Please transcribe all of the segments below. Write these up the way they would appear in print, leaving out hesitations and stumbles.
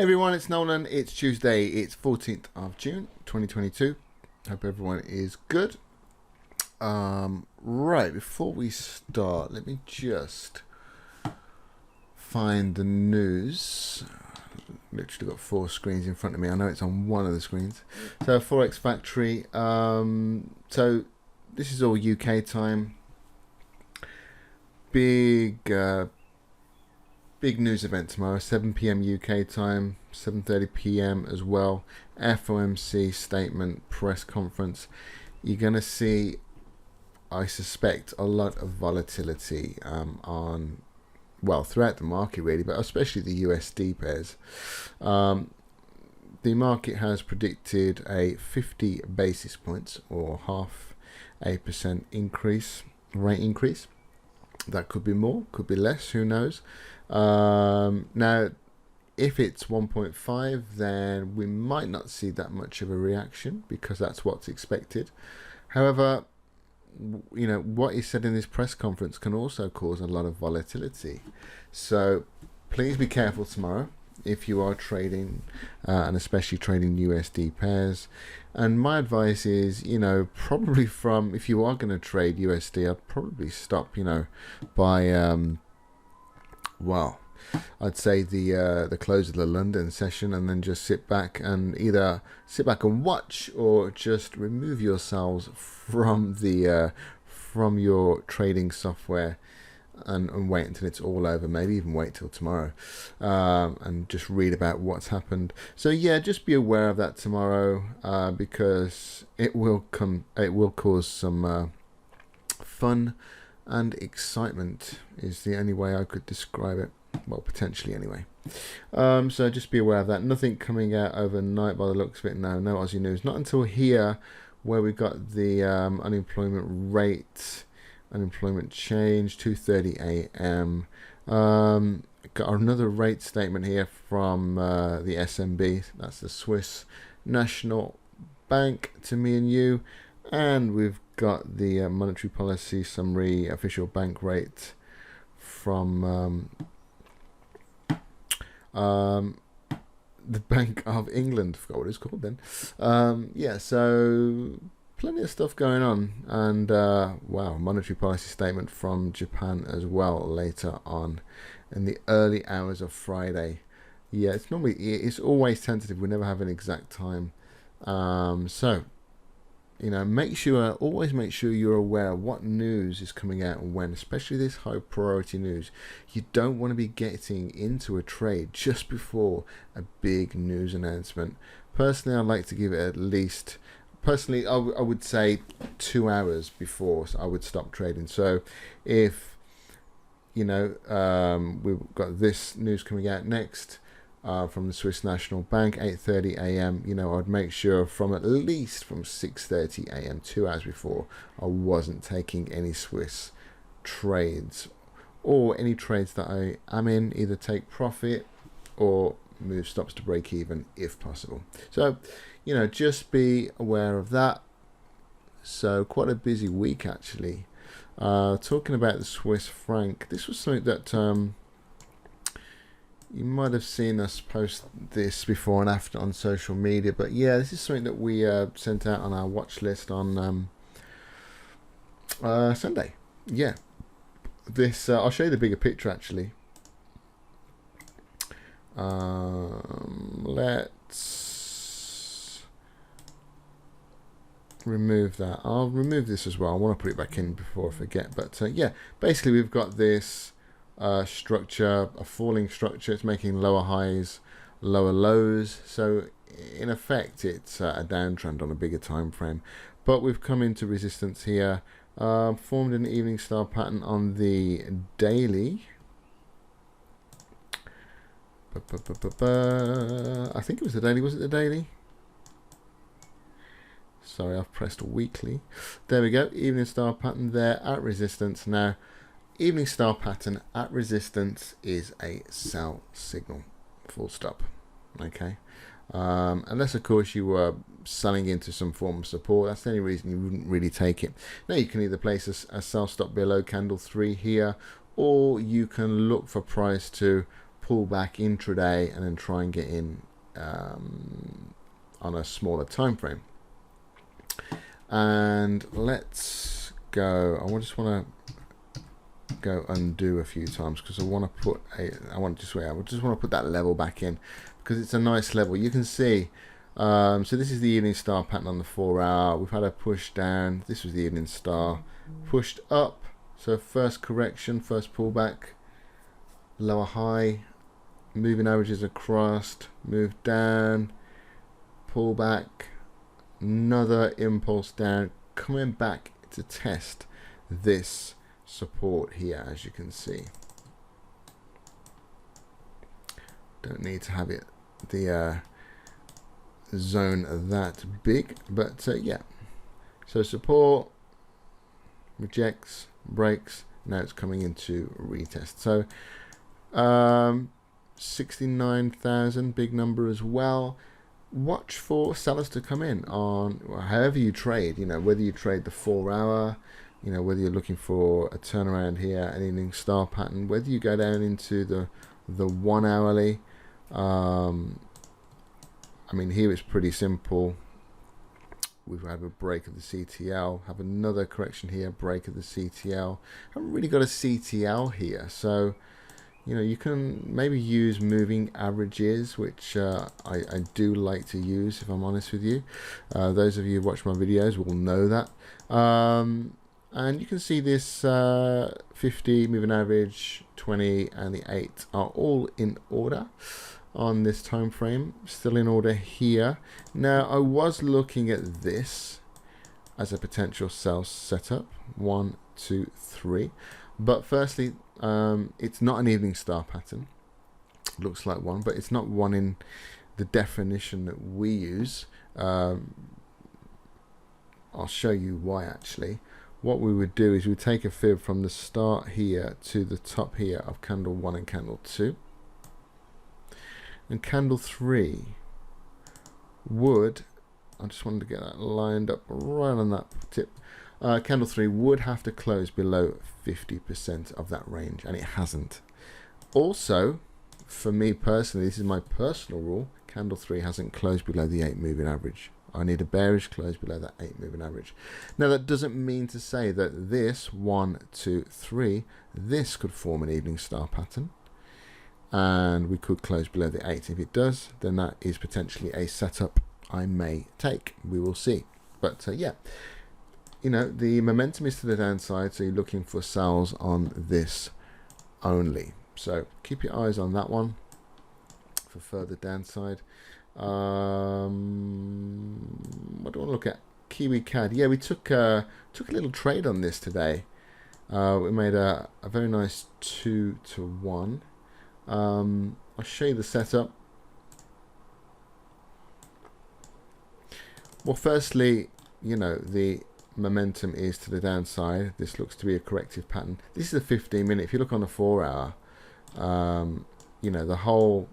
everyone, it's Nolan. It's Tuesday. It's 14th of June 2022. Hope everyone is good. Right, before we start, let me just find the news. Literally got 4 screens in front of me. I know it's on one of the screens. So Forex Factory. So this is all UK time. Big news event tomorrow, 7 p.m. UK time, 7:30 p.m. as well. FOMC statement, press conference. You're going to see, I suspect, a lot of volatility throughout the market really, but especially the USD pairs. The market has predicted a 50 basis points or 0.5% rate increase. That could be more, could be less, who knows. Now, if it's 1.5, then we might not see that much of a reaction because that's what's expected. However, you know, what is said in this press conference can also cause a lot of volatility. So please be careful tomorrow if you are trading, and especially trading USD pairs. And my advice is, you know, probably if you are going to trade USD, I'd probably stop, you know, by I'd say the close of the London session, and then just sit back and either sit back and watch, or just remove yourselves from the from your trading software and wait until it's all over. Maybe even wait till tomorrow, and just read about what's happened. So yeah, just be aware of that tomorrow, because it will cause some fun and excitement is the only way I could describe it. Well, potentially anyway. So just be aware of that. Nothing coming out overnight by the looks of it. No Aussie news. Not until here, where we got the unemployment rate, unemployment change, 2:30 a.m. Got another rate statement here from the SNB. That's the Swiss National Bank to me and you. And we've got the monetary policy summary, official bank rate from the Bank of England. Forgot what it's called then. Yeah, so plenty of stuff going on, and wow, monetary policy statement from Japan as well later on in the early hours of Friday. Yeah, it's always tentative. We never have an exact time. So you know, always make sure you're aware of what news is coming out and when, especially this high priority news. You don't want to be getting into a trade just before a big news announcement. Personally, I'd like to give it at least, I would say 2 hours before I would stop trading. So if, you know, we've got this news coming out next, from the Swiss National Bank, 8:30 a.m. You know, I'd make sure at least from 6:30 a.m. 2 hours before, I wasn't taking any Swiss trades, or any trades that I am in, either take profit or move stops to break even if possible. So, you know, just be aware of that. So quite a busy week actually. Talking about the Swiss franc, this was something that you might have seen us post this before and after on social media, but yeah, this is something that we sent out on our watch list on Sunday. Yeah, this I'll show you the bigger picture actually. Let's remove that. I'll remove this as well. I want to put it back in before I forget, but yeah, basically we've got this structure, a falling structure. It's making lower highs, lower lows, so in effect it's a downtrend on a bigger time frame. But we've come into resistance here, formed an evening star pattern on the daily. I think it was the daily. Was it the daily? Sorry, I've pressed weekly. There we go, evening star pattern there at resistance. Now, evening star pattern at resistance is a sell signal, full stop. Okay, unless of course you were selling into some form of support. That's the only reason you wouldn't really take it. Now you can either place a sell stop below candle 3 here, or you can look for price to pull back intraday and then try and get in on a smaller time frame. And let's go. I just want to go undo a few times because I want to put I just want to put that level back in because it's a nice level. You can see. So this is the evening star pattern on the 4 hour. We've had a push down. This was the evening star, pushed up. So first correction, first pullback, lower high, moving averages across, move down, pull back, another impulse down, coming back to test this support here, as you can see. Don't need to have it the zone that big, but yeah. So support, rejects, breaks. Now it's coming into retest. So 69,000, big number as well. Watch for sellers to come in on however you trade, you know, whether you trade the 4 hour, you know, whether you're looking for a turnaround here, an evening star pattern, whether you go down into the 1 hourly. I mean, here it's pretty simple. We've had a break of the CTL, have another correction here, break of the CTL. Haven't really got a CTL here, so you know, you can maybe use moving averages, which I do like to use, if I'm honest with you. Those of you who watch my videos will know that. And you can see this 50 moving average, 20 and the 8 are all in order on this time frame, still in order here. Now I was looking at this as a potential sell setup, 1, 2, 3, but firstly it's not an evening star pattern. Looks like one, but it's not one in the definition that we use. I'll show you why. Actually, what we would do is we take a fib from the start here to the top here of candle 1 and candle 2. And candle 3 would, I just wanted to get that lined up right on that tip. Candle 3 would have to close below 50% of that range, and it hasn't. Also, for me personally, this is my personal rule, candle 3 hasn't closed below the 8 moving average. I need a bearish close below that 8 moving average. Now that doesn't mean to say that this 1, 2, 3, this could form an evening star pattern, and we could close below the 8. If it does, then that is potentially a setup I may take. We will see. But yeah, you know, the momentum is to the downside, so you're looking for sells on this only. So keep your eyes on that one for further downside. What do I want to look at? Kiwi CAD. Yeah, we took a little trade on this today. We made a very nice 2 to 1. I'll show you the setup. Well, firstly, you know, the momentum is to the downside. This looks to be a corrective pattern. This is a 15-minute. If you look on the 4 hour, you know, the whole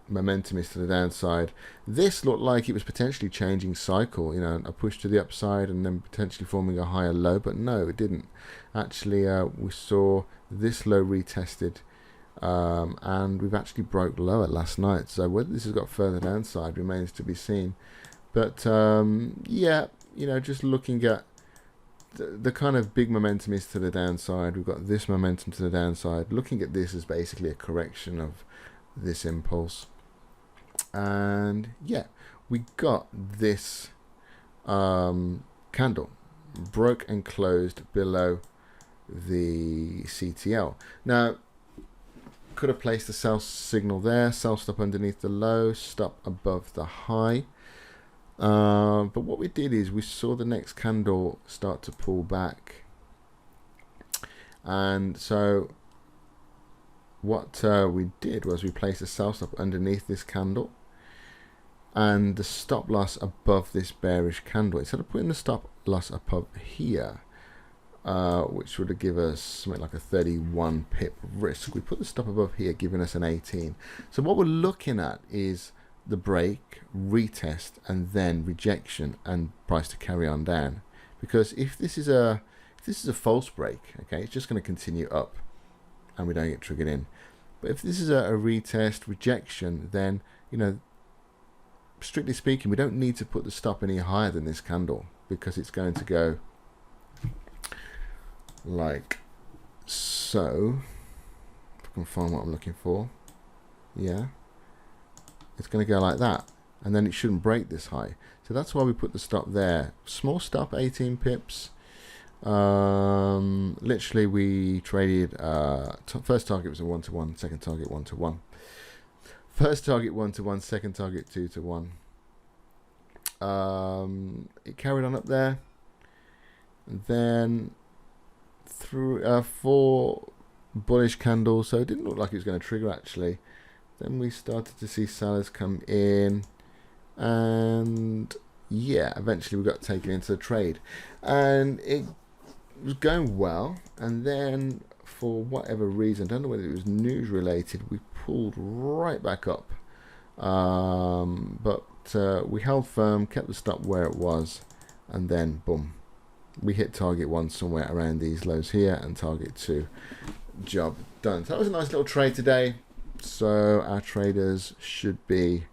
momentum is to the downside. This looked like it was potentially changing cycle, you know, a push to the upside and then potentially forming a higher low, but no, it didn't. Actually, we saw this low retested, and we've actually broke lower last night. So whether this has got further downside remains to be seen. But yeah, you know, just looking at the kind of big momentum is to the downside. We've got this momentum to the downside. Looking at this as basically a correction of this impulse. And yeah, we got this candle broke and closed below the CTL. Now, could have placed a sell signal there, sell stop underneath the low, stop above the high. But what we did is we saw the next candle start to pull back, and so what we did was we placed a sell stop underneath this candle and the stop loss above this bearish candle. Instead of putting the stop loss above here, which would have given us something like a 31 pip risk, we put the stop above here, giving us an 18. So what we're looking at is the break, retest, and then rejection and price to carry on down. Because if this is a false break, okay, it's just going to continue up and we don't get triggered in. But if this is a retest rejection, then, you know, strictly speaking, we don't need to put the stop any higher than this candle, because it's going to go like so. If I can find what I'm looking for. Yeah, it's going to go like that, and then it shouldn't break this high. So that's why we put the stop there. Small stop, 18 pips. Literally we traded, first target was a 1-to-1, second target 1-to-1. First target 1-to-1, second target 2-to-1. It carried on up there, and then through 4 bullish candles, so it didn't look like it was going to trigger actually. Then we started to see sellers come in, and yeah, eventually we got taken into the trade, and it was going well. And then for whatever reason, I don't know whether it was news related, we pulled right back up, but we held firm, kept the stop where it was, and then boom, we hit target 1 somewhere around these lows here, and target 2. Job done. So that was a nice little trade today, so our traders should be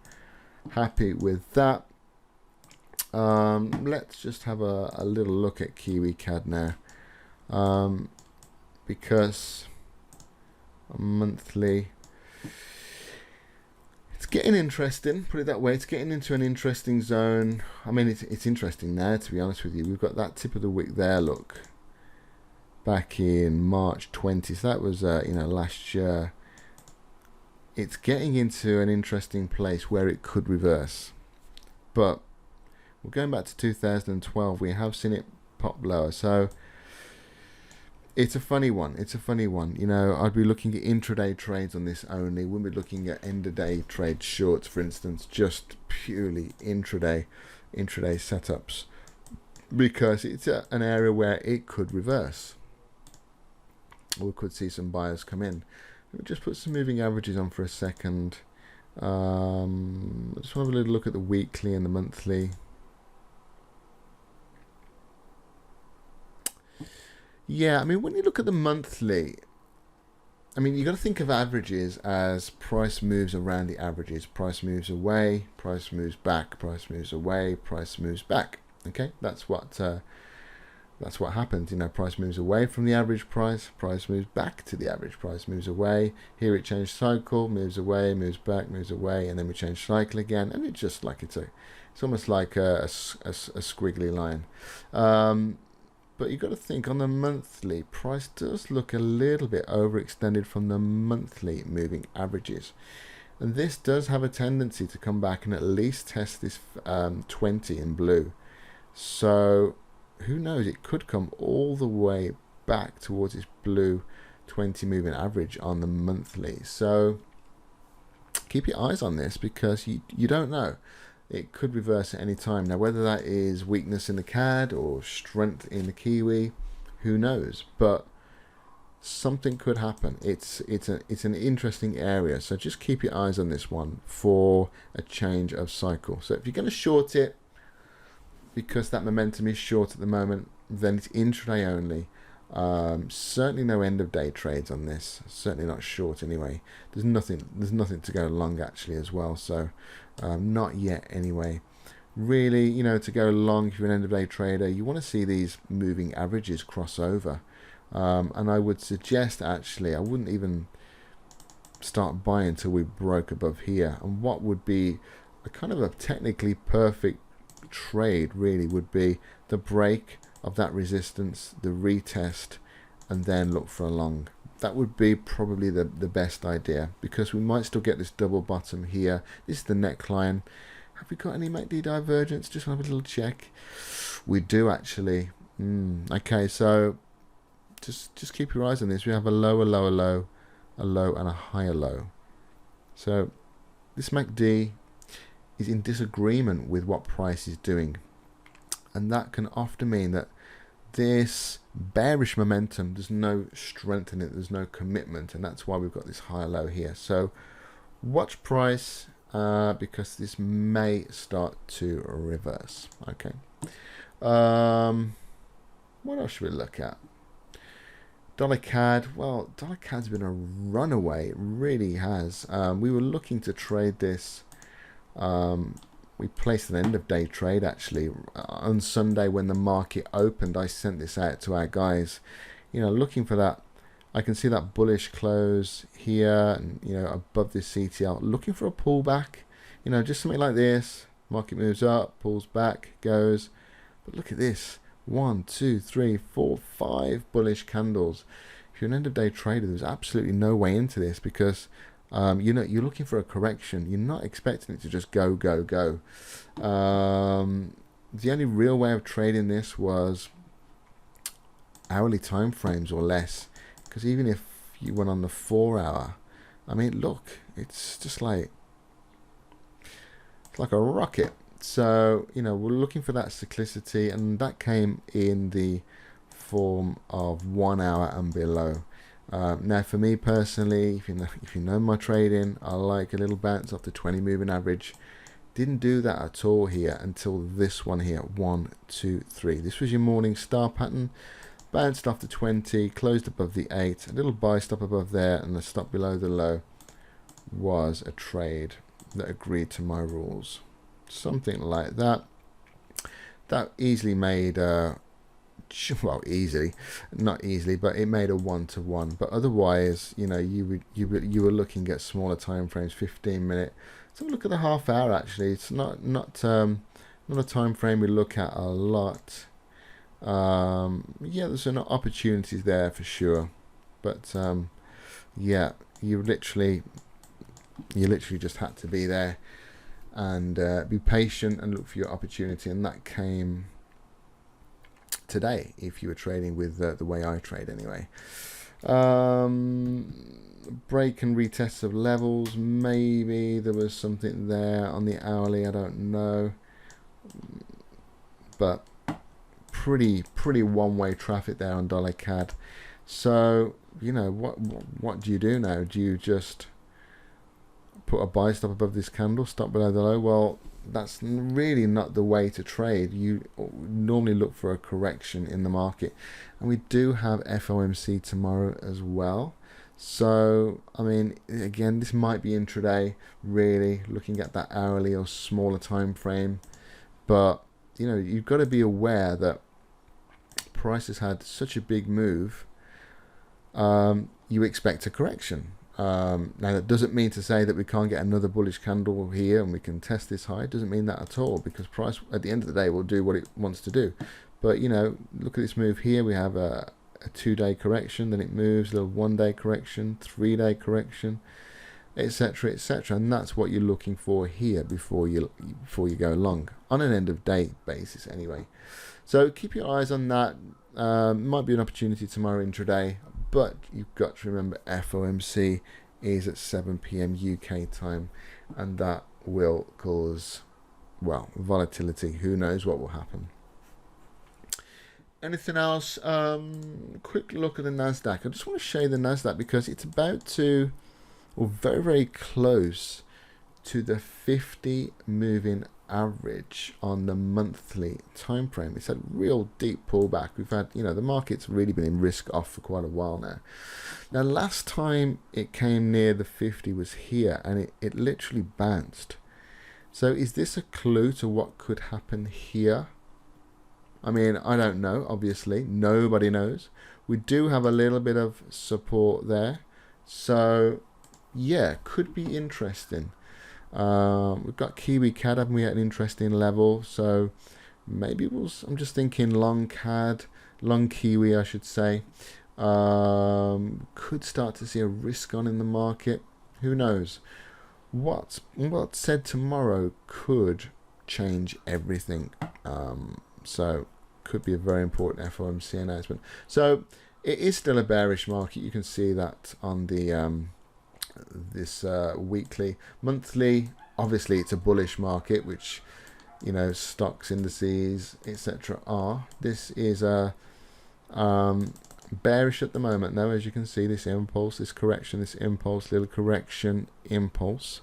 happy with that. Let's just have a little look at Kiwi CAD now, because monthly, it's getting interesting, put it that way. It's getting into an interesting zone. I mean, it's interesting now, to be honest with you. We've got that tip of the wick there, look, back in March 20, so that was you know, last year. It's getting into an interesting place where it could reverse, but we're going back to 2012. We have seen it pop lower, so it's a funny one. It's a funny one. You know, I'd be looking at intraday trades on this only. Wouldn't be looking at end of day trade shorts, for instance, just purely intraday setups, because it's an area where it could reverse. We could see some buyers come in. Let me just put some moving averages on for a second. Let's have a little look at the weekly and the monthly. Yeah, I mean, when you look at the monthly, I mean, you got to think of averages as price moves around the averages. Price moves away, price moves back, price moves away, price moves back. Okay, that's what happens. You know, price moves away from the average price, price moves back to the average price, moves away. Here it changed cycle, moves away, moves back, moves away, and then we change cycle again, and it's just like it's almost like a squiggly line. But you've got to think on the monthly, price does look a little bit overextended from the monthly moving averages. And this does have a tendency to come back and at least test this 20 in blue. So who knows, it could come all the way back towards this blue 20 moving average on the monthly. So keep your eyes on this, because you don't know. It could reverse at any time. Now, whether that is weakness in the CAD or strength in the Kiwi, who knows? But something could happen. It's an interesting area. So just keep your eyes on this one for a change of cycle. So if you're going to short it, because that momentum is short at the moment, then it's intraday only. Certainly no end of day trades on this. Certainly not short anyway. There's nothing to go long actually as well. So not yet anyway. Really, you know, to go long, if you're an end of day trader, you want to see these moving averages cross over. And I would suggest actually, I wouldn't even start buying until we broke above here. And what would be a kind of a technically perfect trade really would be the break of that resistance, the retest, and then look for a long. That would be probably the best idea, because we might still get this double bottom here. This is the neckline. Have we got any MACD divergence? Just have a little check. We do actually. Okay, so just keep your eyes on this. We have a lower low, a low, and a higher low. So this MACD is in disagreement with what price is doing, and that can often mean that this bearish momentum, there's no strength in it, there's no commitment, and that's why we've got this higher low here. So watch price, because this may start to reverse. Okay, what else should we look at? Dollar CAD, well, dollar CAD's been a runaway. It really has. We were looking to trade this. We placed an end of day trade actually on Sunday when the market opened. I sent this out to our guys, looking for that. I can see that bullish close here, and above this CTL, looking for a pullback. Just something like this. Market moves up, pulls back, goes. But look at this: 1, 2, 3, 4, 5 bullish candles. If you're an end of day trader, there's absolutely no way into this because you're looking for a correction. You're not expecting it to just go. The only real way of trading this was hourly time frames or less. Because even if you went on the 4 hour, I mean, look, it's just like a rocket. So, we're looking for that cyclicity, and that came in the form of 1 hour and below. Now, for me personally, if you know my trading, I like a little bounce off the 20 moving average. Didn't do that at all here until this one here, 1, 2, 3. This was your morning star pattern. Bounced off the 20, closed above the 8, a little buy stop above there, and the stop below the low was a trade that agreed to my rules. Something like that. That easily made, well, easily, not easily, but it made a 1-to-1. But otherwise, you were looking at smaller time frames, 15-minute. So look at the half hour. Actually, it's not a time frame we look at a lot. Yeah, there's some opportunities there for sure, but yeah, you literally just had to be there and be patient and look for your opportunity, and that came today if you were trading with the way I trade anyway. Break and retests of levels, maybe there was something there on the hourly, I don't know, but pretty one-way traffic there on dollar CAD. So what do you do now? Do you just put a buy stop above this candle, stop below the low? Well, that's really not the way to trade. You normally look for a correction in the market, and we do have FOMC tomorrow as well. So I mean, again, this might be intraday, really looking at that hourly or smaller time frame, but you've got to be aware that price has had such a big move. You expect a correction. Now that doesn't mean to say that we can't get another bullish candle here and we can test this high. It doesn't mean that at all, because price at the end of the day will do what it wants to do. But look at this move here. We have a 2-day correction, then it moves, a little 1-day correction, 3-day correction, etc., etc., and that's what you're looking for here before you go long on an end of day basis anyway. So keep your eyes on that. Might be an opportunity tomorrow intraday, but you've got to remember FOMC is at 7 p.m. UK time, and that will cause, well, volatility. Who knows what will happen? Anything else? Quick look at the NASDAQ. I just want to show you the NASDAQ because it's about to, or very, very close to the 50 moving average on the monthly time frame. It's a real deep pullback. We've had, the market's really been in risk off for quite a while now. Now, last time it came near the 50 was here, and it literally bounced. So is this a clue to what could happen here? I mean, I don't know, obviously. Nobody knows. We do have a little bit of support there. So, yeah, could be interesting. We've got Kiwi CAD, haven't we, at an interesting level. So, maybe I'm just thinking long CAD, long Kiwi, I should say. Could start to see a risk on in the market. Who knows? What's said tomorrow could change everything. So could be a very important FOMC announcement. So it is still a bearish market. You can see that on the this weekly, monthly. Obviously, it's a bullish market, which stocks, indices, etc. are. This is a bearish at the moment. Now, as you can see, this impulse, this correction, this impulse, little correction, impulse.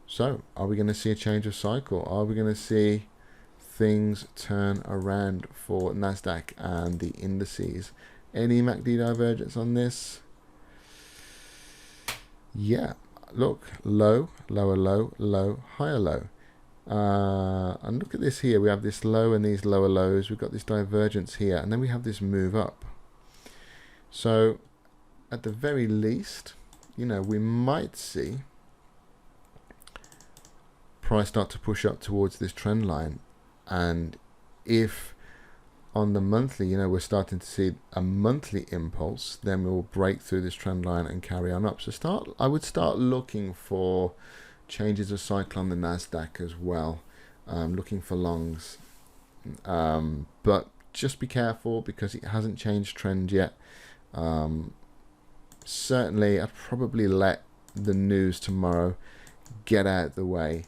So, are we going to see a change of cycle? Are we going to see things turn around for NASDAQ and the indices Any MACD divergence on this? Yeah, look, low, lower low, low, higher low. And look at this here. We have this low and these lower lows. We've got this divergence here, and then we have this move up. So at the very least, you know, we might see price start to push up towards this trend line. And if on the monthly, you know, we're starting to see a monthly impulse, then we'll break through this trend line and carry on up. So I would start looking for changes of cycle on the NASDAQ as well, looking for longs. But just be careful because it hasn't changed trend yet. Certainly, I'd probably let the news tomorrow get out of the way,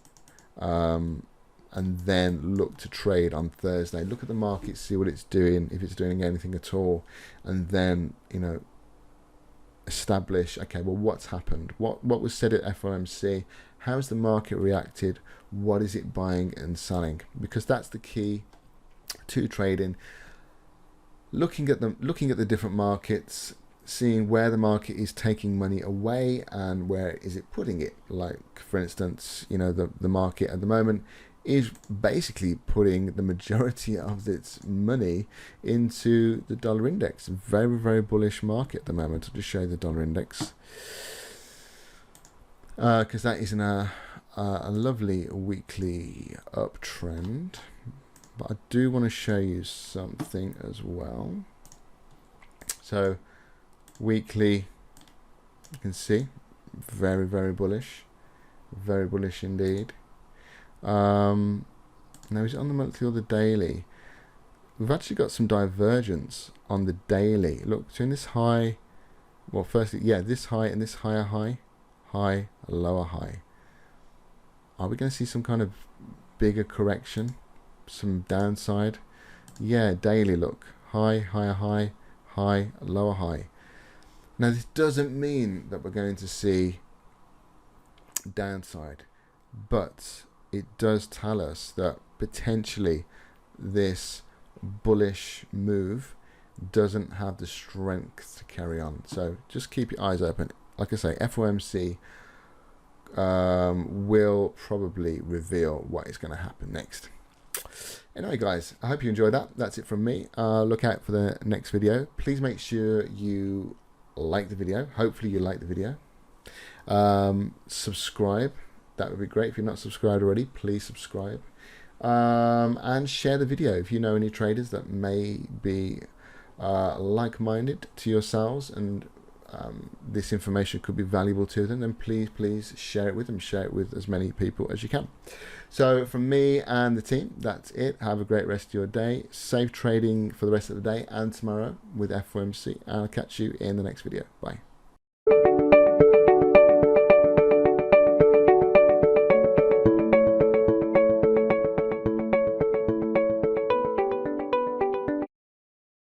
and then look to trade on Thursday. Look at the market, see what it's doing, if it's doing anything at all, and then, you know, establish, okay, well, what's happened? What was said at FOMC? How's the market reacted? What is it buying and selling? Because that's the key to trading. Looking at the different markets, seeing where the market is taking money away and where is it putting it. Like, for instance, you know, the market at the moment is basically putting the majority of its money into the dollar index. Very, very bullish market at the moment. I'll just show you the dollar index, because that is in a lovely weekly uptrend. But I do want to show you something as well. So weekly, you can see very, very bullish indeed. Now, is it on the monthly or the daily? We've actually got some divergence on the daily. Look, so in this high, well, firstly, yeah, this high and this higher high, high, lower high. Are we going to see some kind of bigger correction, some downside? Yeah, daily, look, high, higher high, high, lower high. Now, this doesn't mean that we're going to see downside, but it does tell us that potentially this bullish move doesn't have the strength to carry on. So just keep your eyes open. Like I say, FOMC will probably reveal what is going to happen next. Anyway, guys, I hope you enjoyed that. That's it from me. Look out for the next video. Please make sure you like the video. Hopefully you like the video. Subscribe. That would be great. If you're not subscribed already, please subscribe. And share the video. If you know any traders that may be like-minded to yourselves and this information could be valuable to them, then please share it with them. Share it with as many people as you can. So from me and the team, that's it. Have a great rest of your day. Safe trading for the rest of the day and tomorrow with FOMC. I'll catch you in the next video. Bye.